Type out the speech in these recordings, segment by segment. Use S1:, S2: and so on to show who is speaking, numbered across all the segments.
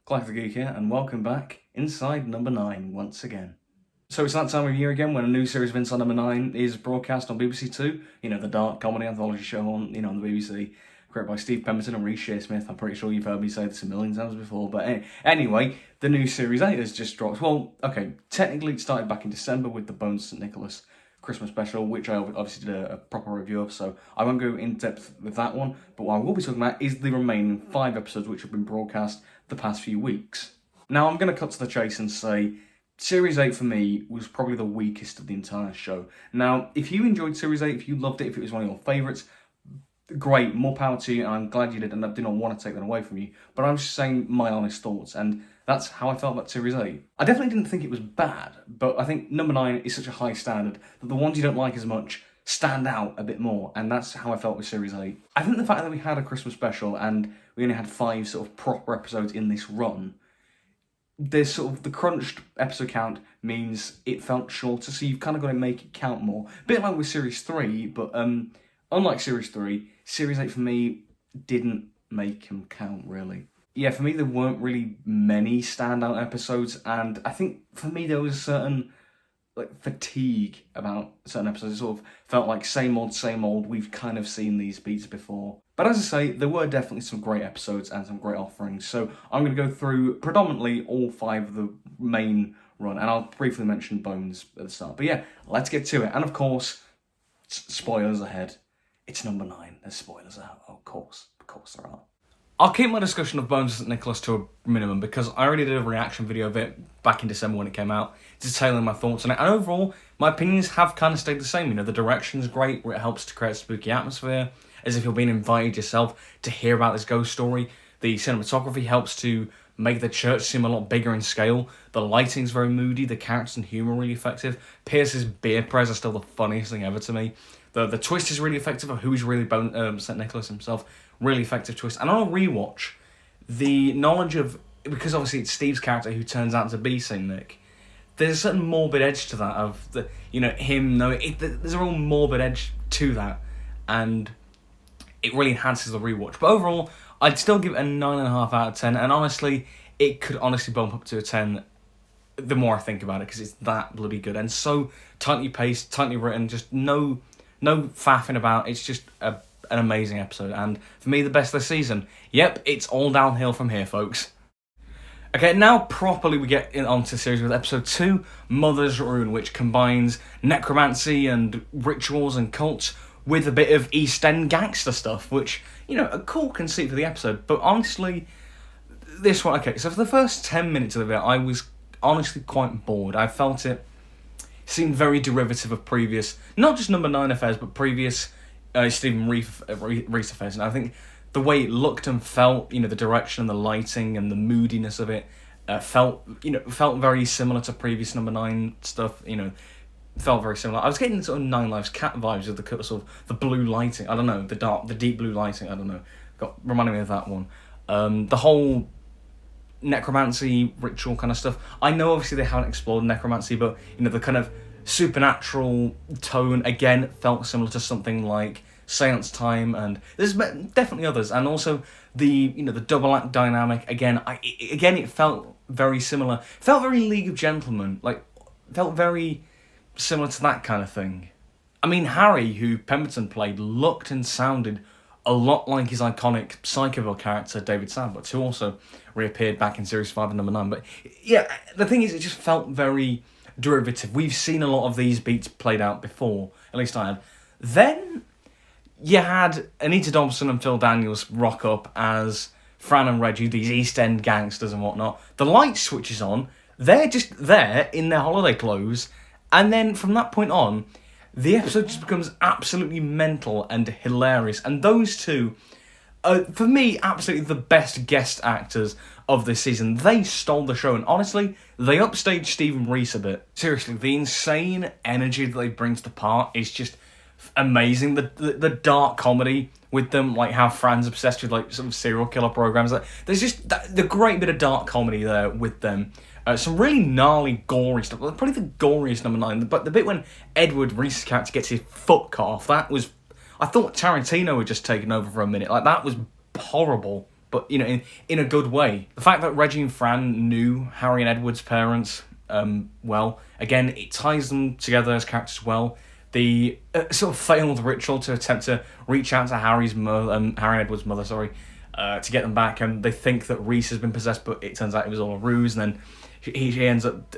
S1: Clive the Geek here, and welcome back, Inside No.9 once again. So it's that time of year again when a new series of Inside No.9 is broadcast on BBC Two, the dark comedy anthology show on the BBC, created by Steve Pemberton and Reece Shearsmith. I'm pretty sure you've heard me say this a million times before, but anyway, the new Series 8 has just dropped. Well, okay, technically it started back in December with the Bones St. Nicholas Christmas special, which I obviously did a proper review of, so I won't go in depth with that one, but what I will be talking about is the remaining 5 episodes which have been broadcast the past few weeks. Now, I'm going to cut to the chase and say Series 8 for me was probably the weakest of the entire show. Now, if you enjoyed Series 8, if you loved it, if it was one of your favourites, great, more power to you, and I'm glad you did, and I do not want to take that away from you, but I'm just saying my honest thoughts, and that's how I felt about Series 8. I definitely didn't think it was bad, but I think number 9 is such a high standard that the ones you don't like as much stand out a bit more, and that's how I felt with Series 8. I think the fact that we had a Christmas special and we only had 5 sort of proper episodes in this run, there's sort of the crunched episode count means it felt shorter, so you've kind of got to make it count more. A bit like with Series 3, but unlike Series 3, Series 8 for me didn't make them count, really. Yeah, for me there weren't really many standout episodes, and I think for me there was a certain fatigue about certain episodes. It sort of felt like same old, we've kind of seen these beats before. But as I say, there were definitely some great episodes and some great offerings, so I'm going to go through predominantly all 5 of the main run, and I'll briefly mention Bones at the start. But yeah, let's get to it, and of course, spoilers ahead. It's number 9, there's spoilers out, of course there are. I'll keep my discussion of Bones St. Nicholas to a minimum because I already did a reaction video of it back in December when it came out, detailing my thoughts on it, and overall, my opinions have kind of stayed the same. The direction's great, where it helps to create a spooky atmosphere, as if you're being invited yourself to hear about this ghost story. The cinematography helps to make the church seem a lot bigger in scale. The lighting's very moody, the characters and humour are really effective. Pierce's beer prayers are still the funniest thing ever to me. The twist is really effective of who is really St. Nicholas himself. Really effective twist. And on a rewatch, the knowledge of, because obviously it's Steve's character who turns out to be St. Nick, there's a certain morbid edge to that of the, him knowing, there's a real morbid edge to that, and it really enhances the rewatch. But overall, I'd still give it a 9.5 out of 10, and honestly, it could honestly bump up to a 10 the more I think about it, because it's that bloody good, and so tightly paced, tightly written, just no faffing about. It's just an amazing episode, and for me, the best this season. Yep, it's all downhill from here, folks. Okay, now properly we get onto the series with episode 2, Mother's Ruin, which combines necromancy and rituals and cults with a bit of East End gangster stuff, which, a cool conceit for the episode. But honestly, this one, okay, so for the first 10 minutes of it, I was honestly quite bored. I felt it seemed very derivative of previous, not just number 9 affairs, but previous Stephen Reece affairs. And I think the way it looked and felt, the direction and the lighting and the moodiness of it felt very similar to previous number 9 stuff. Felt very similar. I was getting sort of 9 Lives Cat vibes of the sort of the blue lighting. I don't know, the deep blue lighting. I don't know. Reminded me of that one. The whole necromancy ritual kind of stuff. I know obviously they haven't explored necromancy, but the kind of supernatural tone again felt similar to something like Seance Time, and there's definitely others, and also the the double act dynamic again. It felt very similar. Felt very League of Gentlemen, felt very similar to that kind of thing. I mean, Harry, who Pemberton played, looked and sounded a lot like his iconic Psychoville character David Sandbutts, who also reappeared back in Series 5 and number 9. But yeah, the thing is, it just felt very derivative. We've seen a lot of these beats played out before, at least I had. Then you had Anita Dobson and Phil Daniels rock up as Fran and Reggie, these East End gangsters and whatnot. The light switches on, they're just there in their holiday clothes, and then from that point on, the episode just becomes absolutely mental and hilarious. And those two, for me, absolutely the best guest actors of this season. They stole the show, and honestly, they upstaged Stephen Reece a bit. Seriously, the insane energy that they bring to the part is just amazing. The dark comedy with them, like how Fran's obsessed with some serial killer programs. There's just the great bit of dark comedy there with them. Some really gnarly, gory stuff. Probably the goriest number 9. But the bit when Edward Reece's character gets his foot cut off, that was... I thought Tarantino had just taken over for a minute. That was horrible. but in a good way. The fact that Reggie and Fran knew Harry and Edward's parents well, again, it ties them together as characters well. The sort of failed ritual to attempt to reach out to Harry and Edward's mother, to get them back, and they think that Reese has been possessed, but it turns out it was all a ruse, and then he ends up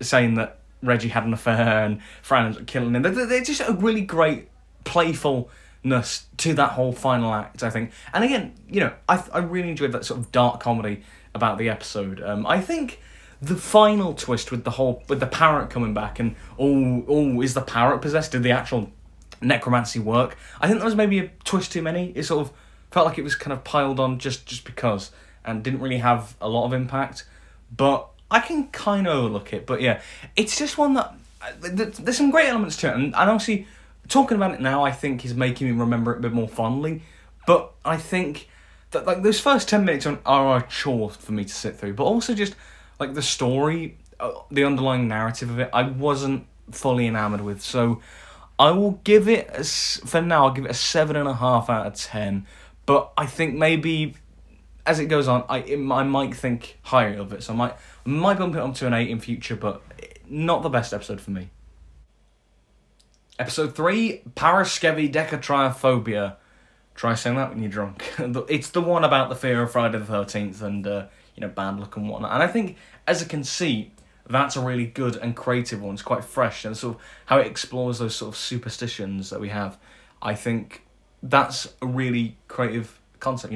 S1: saying that Reggie had an affair, and Fran ends up killing him. They're just a really great playfulness to that whole final act, I think. And again, I really enjoyed that sort of dark comedy about the episode. I think the final twist with the parrot coming back and is the parrot possessed? Did the actual necromancy work? I think that was maybe a twist too many. It sort of felt like it was kind of piled on just because, and didn't really have a lot of impact. But I can kind of overlook it. But yeah, it's just one that there's some great elements to it, and obviously talking about it now, I think is making me remember it a bit more fondly. But I think that those first 10 minutes are a chore for me to sit through. But also just the story, the underlying narrative of it, I wasn't fully enamoured with. So I will give it, for now, I'll give it a 7.5 out of 10. But I think maybe as it goes on, I might think higher of it. So I might bump it up to an 8 in future, but not the best episode for me. Episode 3, Paraskevidekatriaphobia. Try saying that when you're drunk. It's the one about the fear of Friday the 13th and bad luck and whatnot. And I think as a conceit, that's a really good and creative one. It's quite fresh, and sort of how it explores those sort of superstitions that we have. I think that's a really creative concept.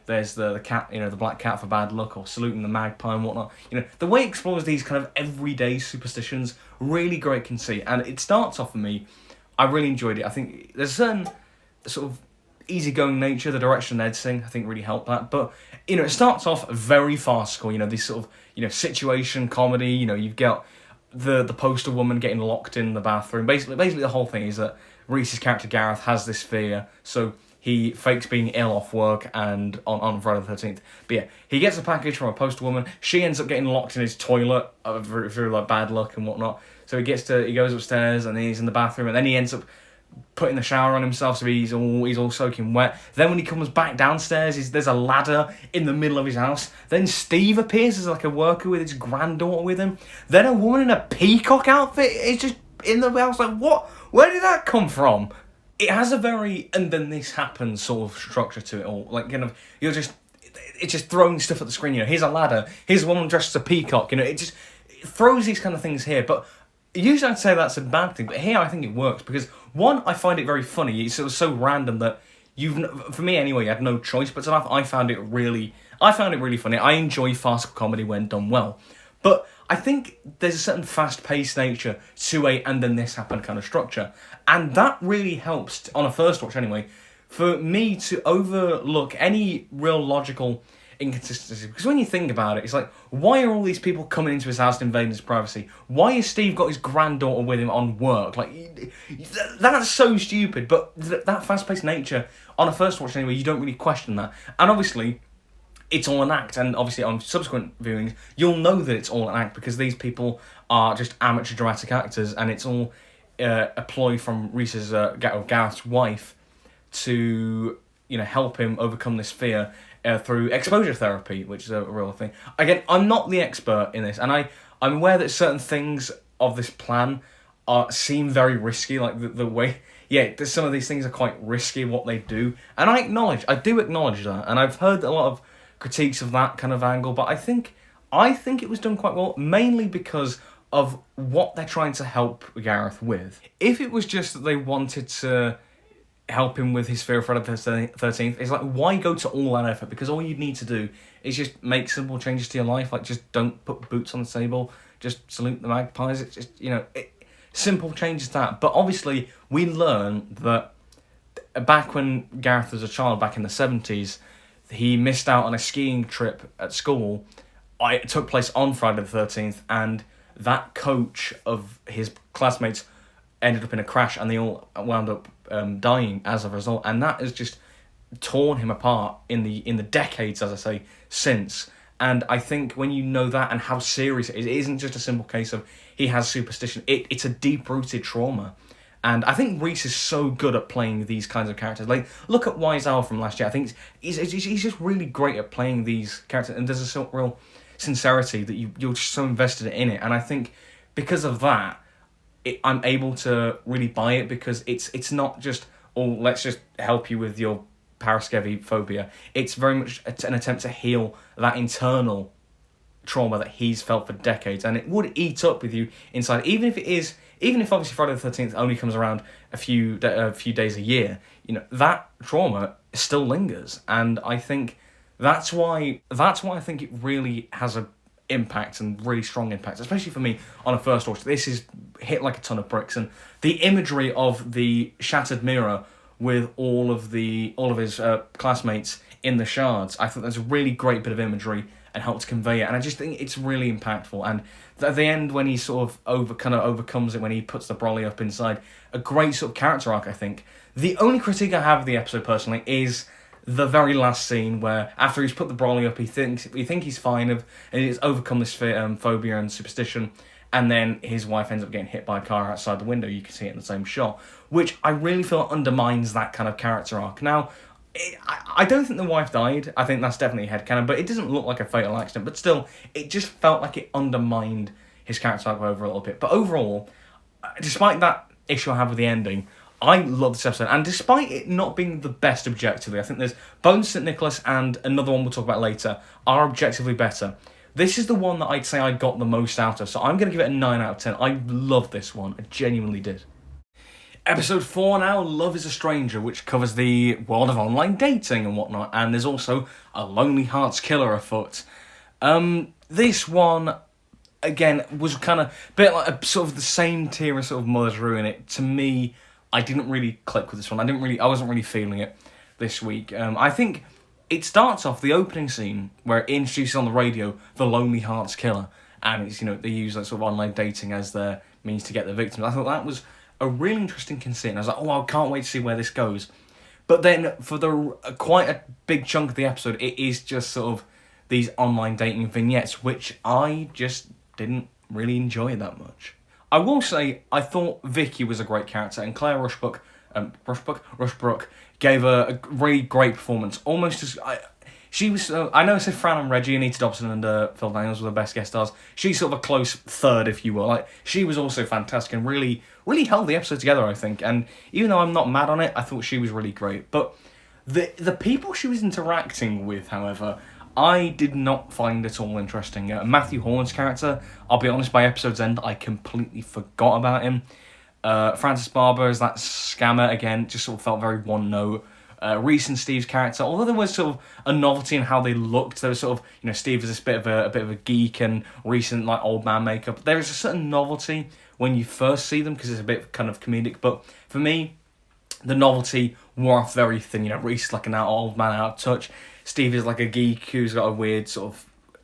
S1: There's the cat, the black cat for bad luck, or saluting the magpie and whatnot. The way it explores these kind of everyday superstitions, really great conceit. And it starts off for me, I really enjoyed it. I think there's a certain sort of easygoing nature, the direction they'd sing, I think really helped that. But, it starts off very farcical, this sort of, situation comedy. You've got the poster woman getting locked in the bathroom. Basically the whole thing is that Reese's character Gareth has this fear, so he fakes being ill off work and on Friday the 13th. But yeah, he gets a package from a poster woman. She ends up getting locked in his toilet through bad luck and whatnot. So he goes upstairs and then he's in the bathroom, and then he ends up putting the shower on himself, so he's all soaking wet. Then when he comes back downstairs, there's a ladder in the middle of his house. Then Steve appears as a worker with his granddaughter with him. Then a woman in a peacock outfit is just in the house. What? Where did that come from? It has a very and then this happens sort of structure to it all. It's just throwing stuff at the screen. Here's a ladder. Here's a woman dressed as a peacock. It throws these kind of things here, but usually I'd say that's a bad thing, but here I think it works because, one, I find it very funny. It's so random that for me anyway, you had no choice but to laugh. I found it really funny. I enjoy farcical comedy when done well. But I think there's a certain fast-paced nature to a and then this happened kind of structure. And that really helps, on a first watch anyway, for me to overlook any real logical inconsistency. Because when you think about it, it's why are all these people coming into his house and invading his privacy? Why has Steve got his granddaughter with him on work? That's so stupid. But that fast-paced nature, on a first watch anyway, you don't really question that. And obviously, it's all an act. And obviously, on subsequent viewings, you'll know that it's all an act because these people are just amateur dramatic actors, and it's all a ploy from Reese's Gareth's wife to help him overcome this fear through exposure therapy, which is a real thing. Again, I'm not the expert in this, and I'm aware that certain things of this plan seem very risky, the way. Yeah, some of these things are quite risky what they do, and I do acknowledge that, and I've heard a lot of critiques of that kind of angle, but I think it was done quite well, mainly because of what they're trying to help Gareth with. If it was just that they wanted to help him with his fear of Friday the 13th, it's why go to all that effort? Because all you need to do is just make simple changes to your life, just don't put boots on the table, just salute the magpies. It's just, simple changes to that. But obviously, we learn that back when Gareth was a child, back in the 70s, he missed out on a skiing trip at school. It took place on Friday the 13th, and that coach of his classmates ended up in a crash, and they all wound up dying as a result, and that has just torn him apart in the decades, as I say, since. And I think when you know that and how serious it isn't just a simple case of he has superstition. It's a deep-rooted trauma, And I think Reese is so good at playing these kinds of characters. Like, look at Wise Owl from last year. I think he's just really great at playing these characters, and there's a sort of real sincerity that you're just so invested in it. And I think because of that, I'm able to really buy it, because it's not just, oh, let's just help you with your Paraskevidekatriaphobia. It's very much an attempt to heal that internal trauma that he's felt for decades, and it would eat up with you inside, even if obviously Friday the 13th only comes around a few days a year. You know, that trauma still lingers, and I think that's why I think it really has a impact, and really strong impact, especially for me on a first watch. This is hit like a ton of bricks, and the imagery of the shattered mirror with all of his classmates in the shards, I think that's a really great bit of imagery and helps convey it, and I just think it's really impactful. And at the end, when he sort of overcomes it, when he puts the brolly up inside, a great sort of character arc, I think. The only critique I have of the episode personally is the very last scene, where after he's put the brolly up, he thinks he's fine, and he's overcome this phobia and superstition, and then his wife ends up getting hit by a car outside the window. You can see it in the same shot, which I really feel undermines that kind of character arc. Now, I don't think the wife died. I think that's definitely headcanon, but it doesn't look like a fatal accident. But still, it just felt like it undermined his character arc over a little bit. But overall, despite that issue I have with the ending, I love this episode. And despite it not being the best objectively, I think there's Bones St. Nicholas and another one we'll talk about later are objectively better. This is the one that I'd say I got the most out of, so I'm going to give it a 9 out of 10. I love this one. I genuinely did. Episode 4 now, Love is a Stranger, which covers the world of online dating and whatnot, and there's also a Lonely Hearts Killer afoot. This one, again, was kind of a bit like a sort of the same tier as sort of Mother's Ruin. It, to me, I didn't really click with this one. I wasn't really feeling it this week. I think it starts off, the opening scene, where it introduces on the radio the Lonely Hearts Killer, and it's, they use that sort of online dating as their means to get the victims. I thought that was a really interesting conceit, and I was like, I can't wait to see where this goes. But then, for quite a big chunk of the episode, it is just sort of these online dating vignettes, which I just didn't really enjoy that much. I will say, I thought Vicky was a great character, and Claire Rushbrook gave a really great performance. Almost as she was. I know I said Fran and Reggie, Anita Dobson and Phil Daniels were the best guest stars. She's sort of a close third, if you will. Like, she was also fantastic and really held the episode together, I think. And even though I'm not mad on it, I thought she was really great. But the people she was interacting with, however, I did not find at all interesting. Matthew Horn's character, I'll be honest, by episode's end, I completely forgot about him. Francis Barber as that scammer, again, just sort of felt very one note. Reese and Steve's character, although there was sort of a novelty in how they looked, there was sort of, Steve is this bit of a geek, and Reese in like old man makeup. There is a certain novelty when you first see them, because it's a bit kind of comedic, but for me, the novelty wore off very thin. Reese is like an old man out of touch. Steve is like a geek who's got a weird sort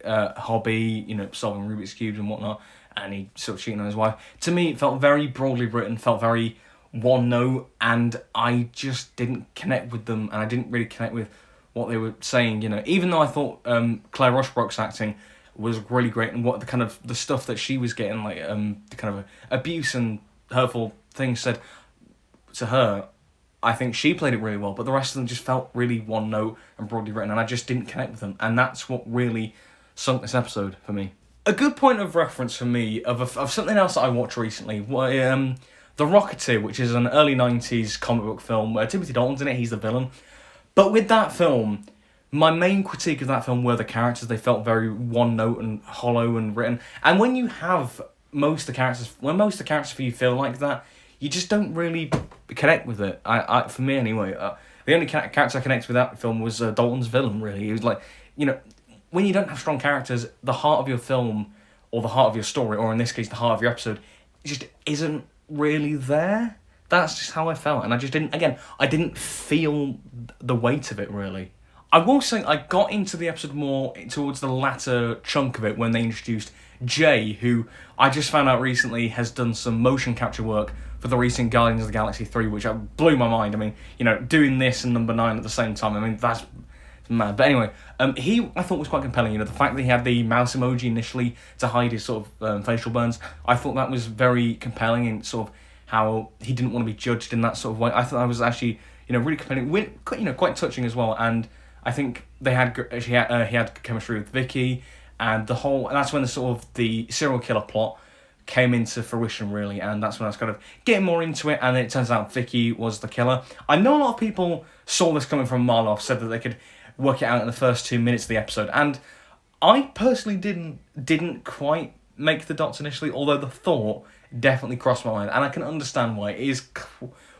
S1: of hobby, solving Rubik's Cubes and whatnot, and he sort of cheating on his wife. To me, it felt very broadly written, felt very one note, and I just didn't connect with them, and I didn't really connect with what they were saying. Even though I thought Claire Rushbrook's acting was really great, and what the stuff that she was getting, like the kind of abuse and hurtful things said to her, I think she played it really well, but the rest of them just felt really one note and broadly written, and I just didn't connect with them, and that's what really sunk this episode for me. A good point of reference for me of something else that I watched recently, The Rocketeer, which is an early 90s comic book film where Timothy Dalton's in it, he's the villain. But with that film, my main critique of that film were the characters. They felt very one note and hollow and written. And when you have most of the characters for you feel like that, you just don't really connect with it. For me anyway, the only character I connected with that film was Dalton's villain, really. He was like, when you don't have strong characters, the heart of your film, or the heart of your story, or in this case, the heart of your episode, just isn't really there. That's just how I felt, and I didn't feel the weight of it, really. I will say I got into the episode more towards the latter chunk of it when they introduced Jay, who I just found out recently has done some motion capture work for the recent Guardians of the Galaxy 3, which blew my mind. I mean, doing this and number 9 at the same time, I mean, that's mad. But anyway, he, I thought, was quite compelling. The fact that he had the mouse emoji initially to hide his sort of facial burns, I thought that was very compelling, and sort of how he didn't want to be judged in that sort of way. I thought that was actually, really compelling, quite touching as well. And I think he had chemistry with Vicky, and that's when the serial killer plot came into fruition, really, and that's when I was kind of getting more into it, and it turns out Vicky was the killer. I know a lot of people saw this coming from a mile off, said that they could work it out in the first 2 minutes of the episode, and I personally didn't quite make the dots initially, although the thought definitely crossed my mind, and I can understand why. It is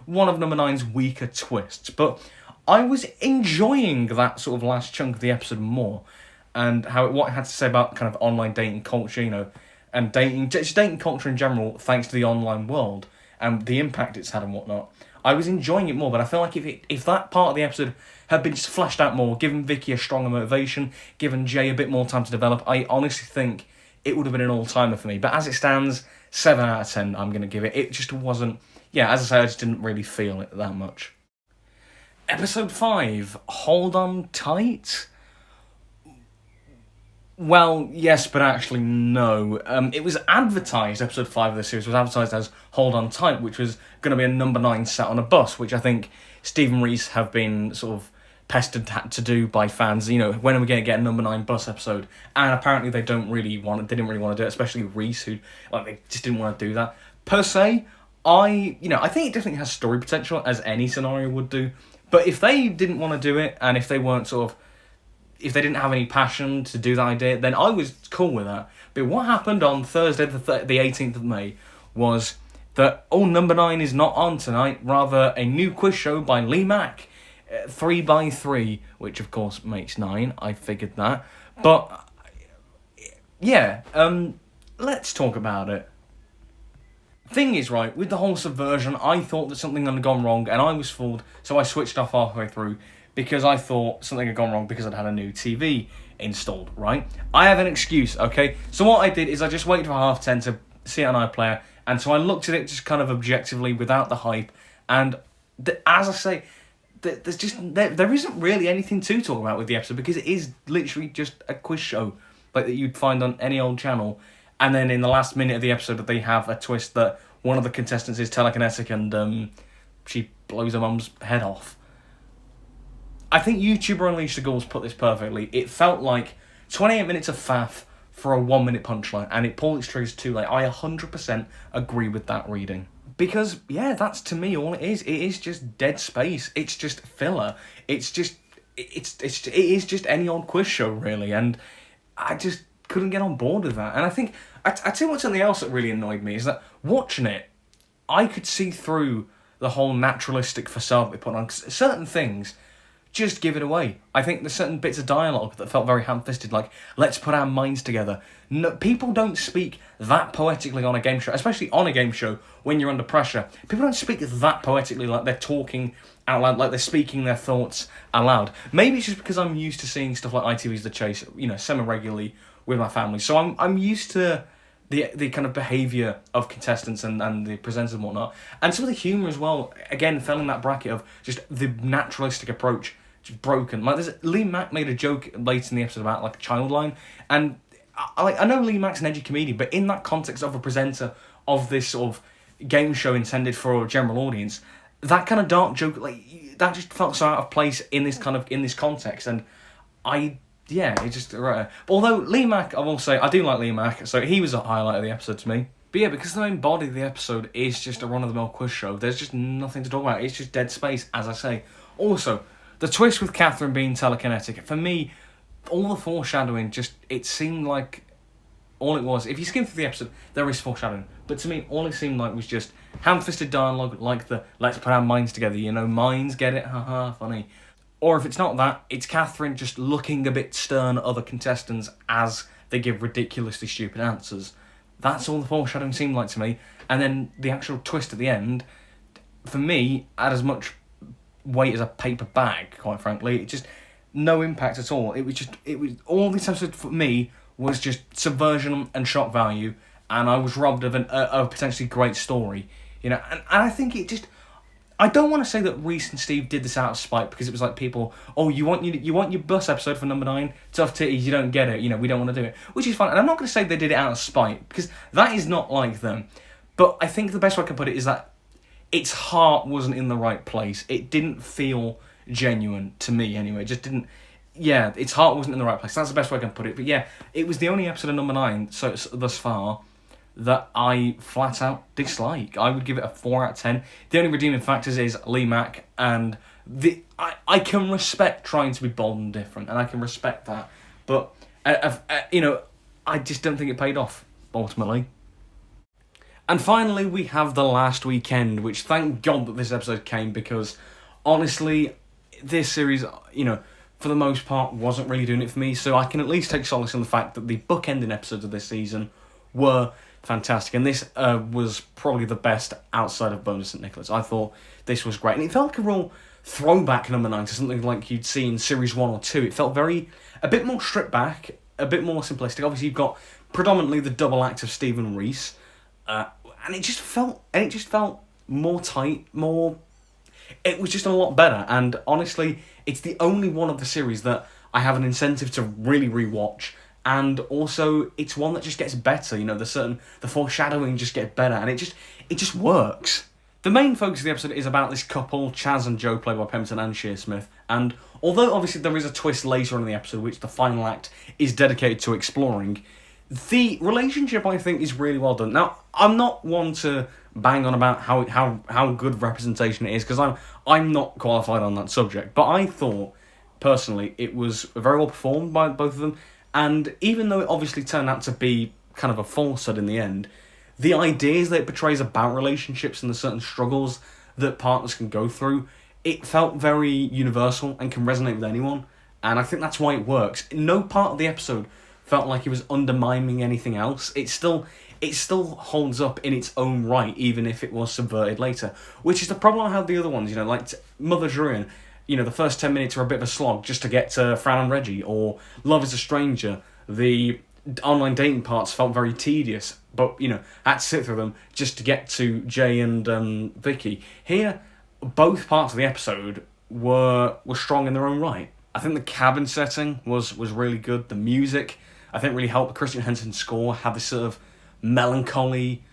S1: one of number 9's weaker twists, but I was enjoying that sort of last chunk of the episode more, and what it had to say about kind of online dating culture, and dating culture in general, thanks to the online world and the impact it's had and whatnot. I was enjoying it more, but I feel like if that part of the episode had been just fleshed out more, given Vicky a stronger motivation, given Jay a bit more time to develop, I honestly think it would have been an all-timer for me. But as it stands, 7 out of 10 I'm going to give it. It just wasn't, as I say, I just didn't really feel it that much. Episode 5, Hold On Tight? Well, yes, but actually no. It was advertised, episode 5 of the series was advertised as Hold On Tight, which was going to be a number 9 set on a bus, which I think Stephen Rees have been sort of pestered to do by fans. When are we going to get a number 9 bus episode? And apparently they didn't really want to do it, especially Rees, who, they just didn't want to do that. Per se, I think it definitely has story potential, as any scenario would do. But if they didn't want to do it, and if they weren't if they didn't have any passion to do that idea, then I was cool with that. But what happened on Thursday, the 18th of May, was that, number 9 is not on tonight, rather a new quiz show by Lee Mack, 3x3, which of course makes 9, I figured that. But, let's talk about it. Thing is, right, with the whole subversion, I thought that something had gone wrong, and I was fooled, so I switched off halfway through, because I thought something had gone wrong because I'd had a new TV installed, right? I have an excuse, okay? So what I did is I just waited for 10:30 to see it on iPlayer, and so I looked at it just kind of objectively without the hype, and as I say, there isn't really anything to talk about with the episode, because it is literally just a quiz show like that you'd find on any old channel, and then in the last minute of the episode they have a twist that one of the contestants is telekinetic and she blows her mum's head off. I think YouTuber Unleash the Ghouls put this perfectly. It felt like 28 minutes of faff for a 1-minute punchline, and it pulled its triggers too late. I 100% agree with that reading. Because, that's to me all it is. It is just dead space. It's just filler. It is just any old quiz show, really, and I just couldn't get on board with that. And I think, I tell you what, something else that really annoyed me is that watching it, I could see through the whole naturalistic facade they put on. Certain things just give it away. I think there's certain bits of dialogue that felt very ham-fisted, like, let's put our minds together. No, people don't speak that poetically on a game show, especially on a game show when you're under pressure. People don't speak that poetically, like they're talking out loud, like they're speaking their thoughts aloud. Maybe it's just because I'm used to seeing stuff like ITV's The Chase, semi-regularly with my family. So I'm used to the kind of behaviour of contestants and the presenters and whatnot. And some of the humour as well, again, fell in that bracket of just the naturalistic approach, just broken. Like, Lee Mack made a joke late in the episode about, like, a child line, and I know Lee Mack's an edgy comedian, but in that context of a presenter of this sort of game show intended for a general audience, that kind of dark joke, like, that just felt so out of place in this context, and it just, right. Although Lee Mack, I will say, I do like Lee Mack, so he was a highlight of the episode to me. But because the main body of the episode is just a run-of-the-mill quiz show, there's just nothing to talk about. It's just dead space, as I say. Also, the twist with Catherine being telekinetic, for me, all the foreshadowing it seemed like all it was. If you skim through the episode, there is foreshadowing. But to me, all it seemed like was just ham-fisted dialogue, like the let's put our minds together, minds, get it, haha, funny. Or if it's not that, it's Catherine just looking a bit stern at other contestants as they give ridiculously stupid answers. That's all the foreshadowing seemed like to me. And then the actual twist at the end, for me, had as much weight as a paper bag, quite frankly. It just, no impact at all. It was all this episode for me was just subversion and shock value, and I was robbed of a potentially great story. And I think it just, I don't want to say that Reese and Steve did this out of spite, because it was like people, you want your bus episode for number 9, tough titties, you don't get it, we don't want to do it, which is fine. And I'm not going to say they did it out of spite, because that is not like them. But I think the best way I can put it is that its heart wasn't in the right place. It didn't feel genuine to me anyway. It just didn't. Yeah, its heart wasn't in the right place. That's the best way I can put it. But yeah, it was the only episode of number 9 thus far that I flat out dislike. I would give it a 4 out of 10. The only redeeming factors is Lee Mack, and I can respect trying to be bold and different, and I can respect that. But I just don't think it paid off ultimately. And finally, we have The Last Weekend, which thank God that this episode came, because honestly, this series, for the most part, wasn't really doing it for me. So I can at least take solace in the fact that the bookending episodes of this season were fantastic, and this was probably the best outside of Bonus St. Nicholas. I thought this was great, and it felt like a real throwback number 9 to something like you'd see in series 1 or 2. It felt a bit more stripped back, a bit more simplistic. Obviously, you've got predominantly the double act of Stephen Reese, and it just felt more tight, more. It was just a lot better, and honestly, it's the only one of the series that I have an incentive to really rewatch. And also, it's one that just gets better. The foreshadowing just gets better, and it just works. The main focus of the episode is about this couple, Chaz and Joe, played by Pemberton and Shearsmith. And although obviously there is a twist later in the episode, which the final act is dedicated to exploring, the relationship, I think, is really well done. Now, I'm not one to bang on about how good representation it is, because I'm not qualified on that subject. But I thought, personally, it was very well performed by both of them. And even though it obviously turned out to be kind of a falsehood in the end, the ideas that it portrays about relationships and the certain struggles that partners can go through, it felt very universal and can resonate with anyone. And I think that's why it works. No part of the episode felt like it was undermining anything else. It still holds up in its own right, even if it was subverted later. Which is the problem I had with the other ones, like Mother Druin. The first 10 minutes are a bit of a slog just to get to Fran and Reggie, or Love is a Stranger. The online dating parts felt very tedious, but, I had to sit through them just to get to Jay and Vicky. Here, both parts of the episode were strong in their own right. I think the cabin setting was really good. The music, I think, really helped. The Christian Henson's score had this sort of melancholy,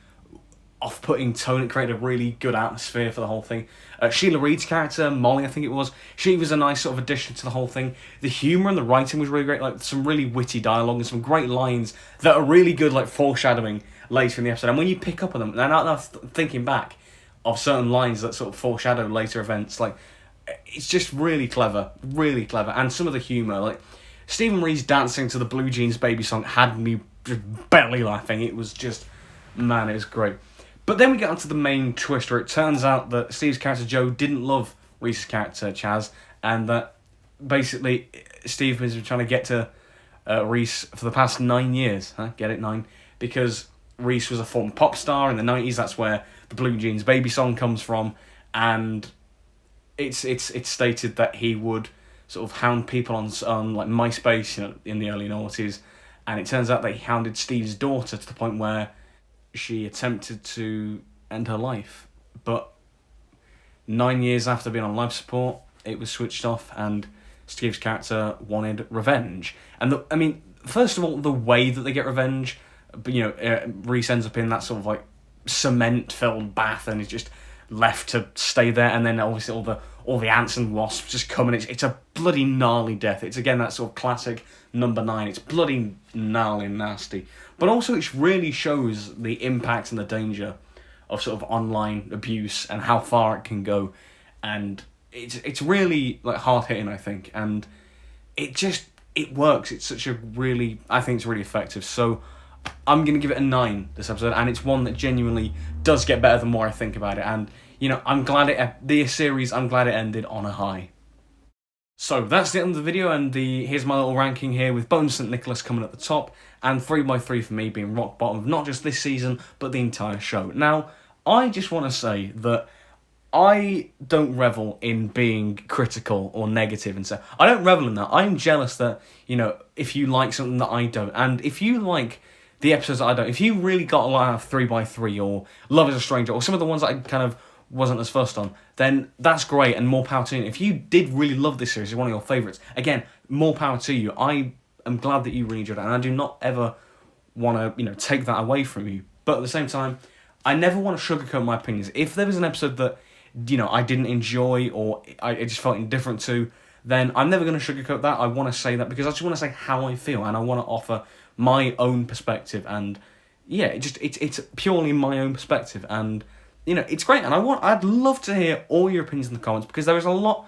S1: off-putting tone. It created a really good atmosphere for the whole thing. Sheila Reid's character, Molly, I think it was, she was a nice sort of addition to the whole thing. The humour and the writing was really great, like some really witty dialogue and some great lines that are really good, like foreshadowing later in the episode. And when you pick up on them, and now thinking back of certain lines that sort of foreshadow later events, like, it's just really clever, really clever. And some of the humour, like Stephen Ree's dancing to the Blue Jeans Baby song had me just belly laughing. It was just, man, it was great. But then we get onto the main twist, where it turns out that Steve's character Joe didn't love Reese's character Chaz, and that basically Steve has been trying to get to Reese for the past 9 years. Get it, 9? Because Reese was a former pop star in the 90s. That's where the Blue Jeans Baby song comes from, and it's stated that he would sort of hound people on like MySpace, in the early noughties, and it turns out that he hounded Steve's daughter to the point where she attempted to end her life. But 9 years after being on life support, it was switched off, and Steve's character wanted revenge. And first of all, the way that they get revenge, Reese ends up in that sort of like cement-filled bath and is just left to stay there, and then obviously all the ants and wasps just come, and it's a bloody gnarly death. It's again that sort of classic number 9. It's bloody gnarly and nasty. But also it really shows the impact and the danger of sort of online abuse and how far it can go. And it's really like hard hitting, I think, and it works. It's I think it's really effective. So I'm going to give it a 9 this episode, and it's one that genuinely does get better the more I think about it. And I'm glad I'm glad it ended on a high. So that's the end of the video, and here's my little ranking here, with Bones St. Nicholas coming at the top, and 3x3 for me being rock bottom of not just this season, but the entire show. Now, I just want to say that I don't revel in being critical or negative, and so I don't revel in that. I'm jealous that, if you like something that I don't, and if you like the episodes that I don't, if you really got a lot of 3x3 or Love is a Stranger, or some of the ones that I kind of wasn't as fussed on, then that's great, and more power to you. If you did really love this series, it's one of your favourites, again, more power to you. I am glad that you really enjoyed it, and I do not ever want to, take that away from you. But at the same time, I never want to sugarcoat my opinions. If there was an episode that, you know, I didn't enjoy or I just felt indifferent to, then I'm never going to sugarcoat that. I want to say that because I just want to say how I feel, and I want to offer my own perspective, and yeah, it's purely my own perspective, and you know, it's great, and I'd love to hear all your opinions in the comments, because there's a lot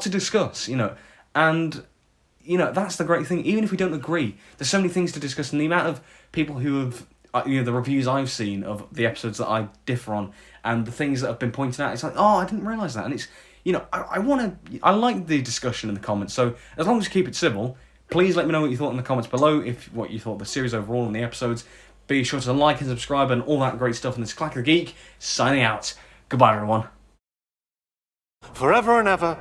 S1: to discuss, you know, and you know, that's the great thing. Even if we don't agree, there's so many things to discuss, and the amount of people who have, you know, the reviews I've seen of the episodes that I differ on, and the things that have been pointed out, it's like, oh, I didn't realise that, and it's, you know, I like the discussion in the comments, so as long as you keep it civil, please let me know what you thought in the comments below, what you thought of the series overall and the episodes. Be sure to like and subscribe and all that great stuff, and this is Clacker Geek, signing out. Goodbye, everyone.
S2: Forever and ever,